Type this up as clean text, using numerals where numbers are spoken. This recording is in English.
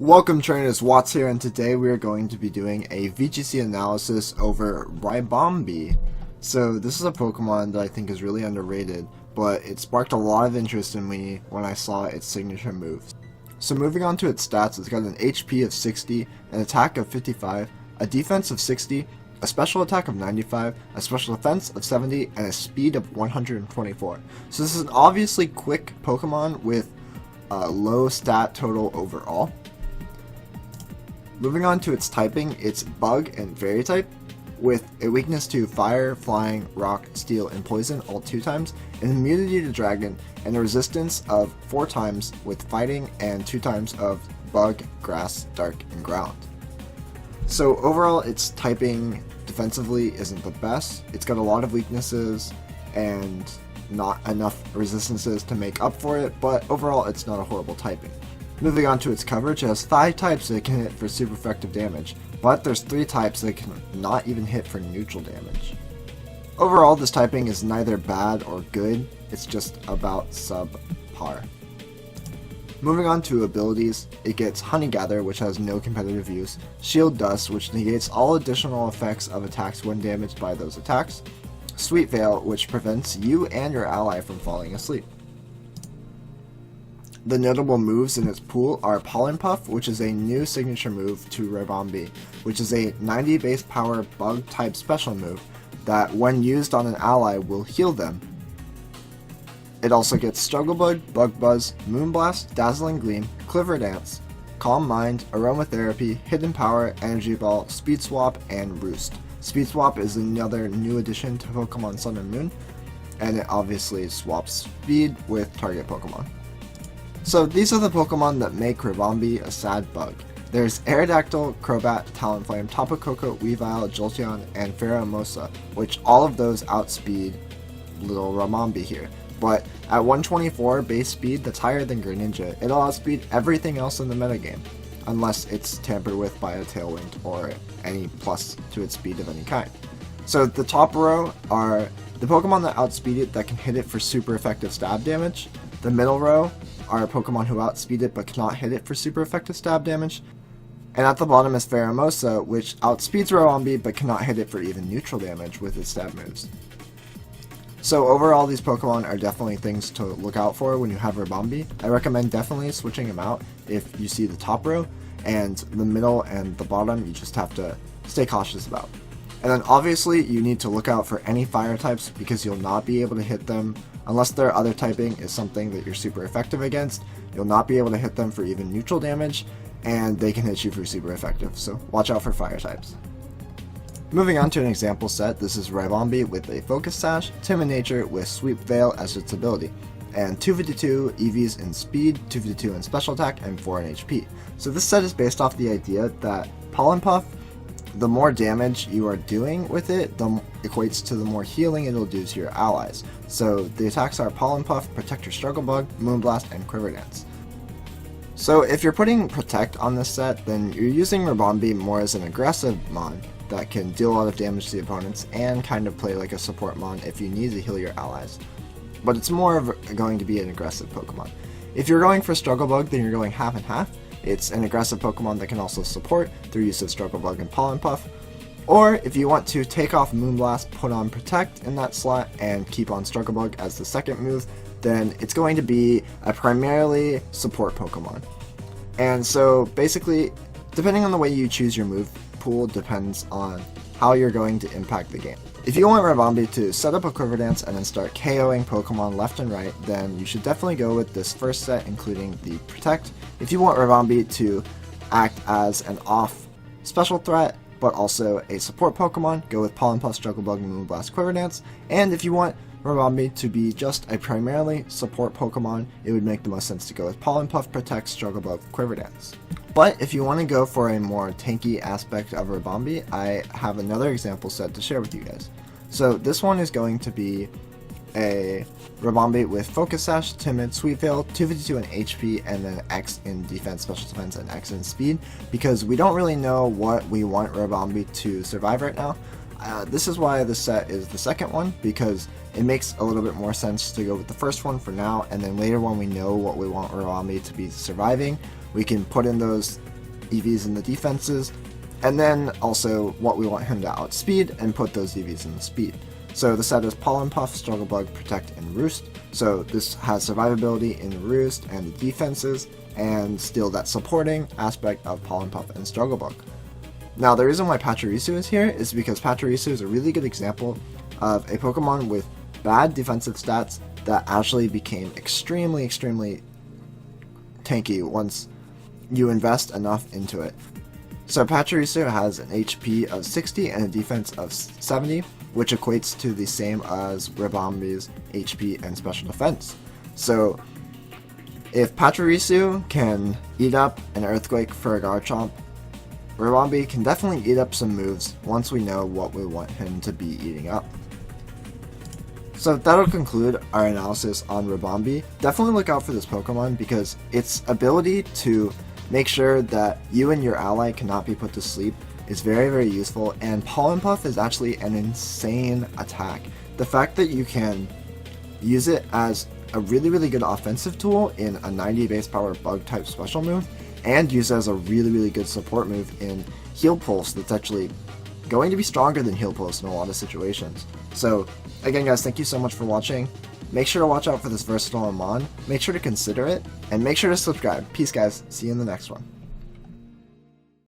Welcome trainers, Watts here, and today we are going to be doing a VGC analysis over Ribombee. So this is a Pokemon that I think is really underrated, but it sparked a lot of interest in me when I saw its signature moves. So moving on to its stats, it's got an HP of 60, an attack of 55, a defense of 60, a special attack of 95, a special defense of 70, and a speed of 124. So this is an obviously quick Pokemon with a low stat total overall. Moving on to its typing, it's Bug and Fairy type, with a weakness to Fire, Flying, Rock, Steel, and Poison all 2 times, an immunity to Dragon, and a resistance of 4 times with Fighting and 2 times of Bug, Grass, Dark, and Ground. So overall, its typing defensively isn't the best. It's got a lot of weaknesses and not enough resistances to make up for it, but overall it's not a horrible typing. Moving on to its coverage, it has 5 types that it can hit for super effective damage, but there's 3 types that can not even hit for neutral damage. Overall, this typing is neither bad or good, it's just about subpar. Moving on to abilities, it gets Honey Gather, which has no competitive use, Shield Dust, which negates all additional effects of attacks when damaged by those attacks, Sweet Veil, which prevents you and your ally from falling asleep. The notable moves in its pool are Pollen Puff, which is a new signature move to Ribombee, which is a 90 base power bug type special move that when used on an ally will heal them. It also gets Struggle Bug, Bug Buzz, Moonblast, Dazzling Gleam, Cliver Dance, Calm Mind, Aromatherapy, Hidden Power, Energy Ball, Speed Swap, and Roost. Speed Swap is another new addition to Pokemon Sun and Moon, and it obviously swaps speed with target Pokemon. So these are the Pokemon that make Ribombee a sad bug. There's Aerodactyl, Crobat, Talonflame, Tapu Koko, Weavile, Jolteon, and Pheromosa, which all of those outspeed little Ribombee here. But at 124 base speed, that's higher than Greninja, it'll outspeed everything else in the metagame, unless it's tampered with by a Tailwind or any plus to its speed of any kind. So the top row are the Pokemon that outspeed it that can hit it for super effective stab damage. The middle row are Pokemon who outspeed it but cannot hit it for super effective stab damage. And at the bottom is Pheromosa, which outspeeds Ribombee but cannot hit it for even neutral damage with its stab moves. So overall, these Pokemon are definitely things to look out for when you have Ribombee. I recommend definitely switching them out if you see the top row, and the middle and the bottom you just have to stay cautious about. And then obviously you need to look out for any fire types because you'll not be able to hit them unless their other typing is something that you're super effective against. You'll not be able to hit them for even neutral damage, and they can hit you for super effective, so watch out for fire types. Moving on to an example set, this is Ribombee with a Focus Sash, Timid Nature with Sweep Veil as its ability, and 252 EVs in speed, 252 in special attack, and 4 in HP. So this set is based off the idea that Pollen Puff, the more damage you are doing with it, the equates to the more healing it'll do to your allies. So the attacks are Pollen Puff, Protect Your Struggle Bug, Moonblast, and Quiver Dance. So if you're putting Protect on this set, then you're using Ribombee more as an aggressive mon that can deal a lot of damage to the opponents and kind of play like a support mon if you need to heal your allies. But it's more of going to be an aggressive Pokemon. If you're going for Struggle Bug, then you're going half and half. It's an aggressive Pokemon that can also support through use of Struggle Bug and Pollen Puff. Or if you want to take off Moonblast, put on Protect in that slot, and keep on Struggle Bug as the second move, then it's going to be a primarily support Pokemon. And so basically, depending on the way you choose your move pool depends on how you're going to impact the game. If you want Ribombee to set up a Quiver Dance and then start KOing Pokemon left and right, then you should definitely go with this first set, including the Protect. If you want Ribombee to act as an off special threat, but also a support Pokemon, go with Pollen Puff, Struggle Bug, Moonblast, Quiver Dance. And if you want Ribombee to be just a primarily support Pokemon, it would make the most sense to go with Pollen Puff, Protect, Struggle Bug, Quiver Dance. But if you want to go for a more tanky aspect of Ribombee, I have another example set to share with you guys. So this one is going to be a Ribombee with Focus Sash, Timid, Sweet Veil, 252 in HP, and then X in defense, special defense, and X in speed, because we don't really know what we want Ribombee to survive right now. This is why this set is the second one, because it makes a little bit more sense to go with the first one for now, and then later when we know what we want Ribombee to be surviving, we can put in those EVs in the defenses, and then also what we want him to outspeed and put those EVs in the speed. So the set is Pollen Puff, Struggle Bug, Protect, and Roost. So this has survivability in Roost and the defenses, and still that supporting aspect of Pollen Puff and Struggle Bug. Now the reason why Pachirisu is here is because Pachirisu is a really good example of a Pokemon with bad defensive stats that actually became extremely tanky once you invest enough into it. So Pachirisu has an HP of 60 and a defense of 70, which equates to the same as Ribombee's HP and special defense. So if Pachirisu can eat up an Earthquake for a Garchomp, Ribombee can definitely eat up some moves once we know what we want him to be eating up. So that'll conclude our analysis on Ribombee. Definitely look out for this Pokemon because its ability to make sure that you and your ally cannot be put to sleep is very useful, and Pollen Puff is actually an insane attack. The fact that you can use it as a really good offensive tool in a 90 base power bug type special move, and use it as a really good support move in Heal Pulse that's actually going to be stronger than Heal Pulse in a lot of situations. So again guys, thank you so much for watching. Make sure to watch out for this versatile Amon, make sure to consider it, and make sure to subscribe. Peace guys, see you in the next one.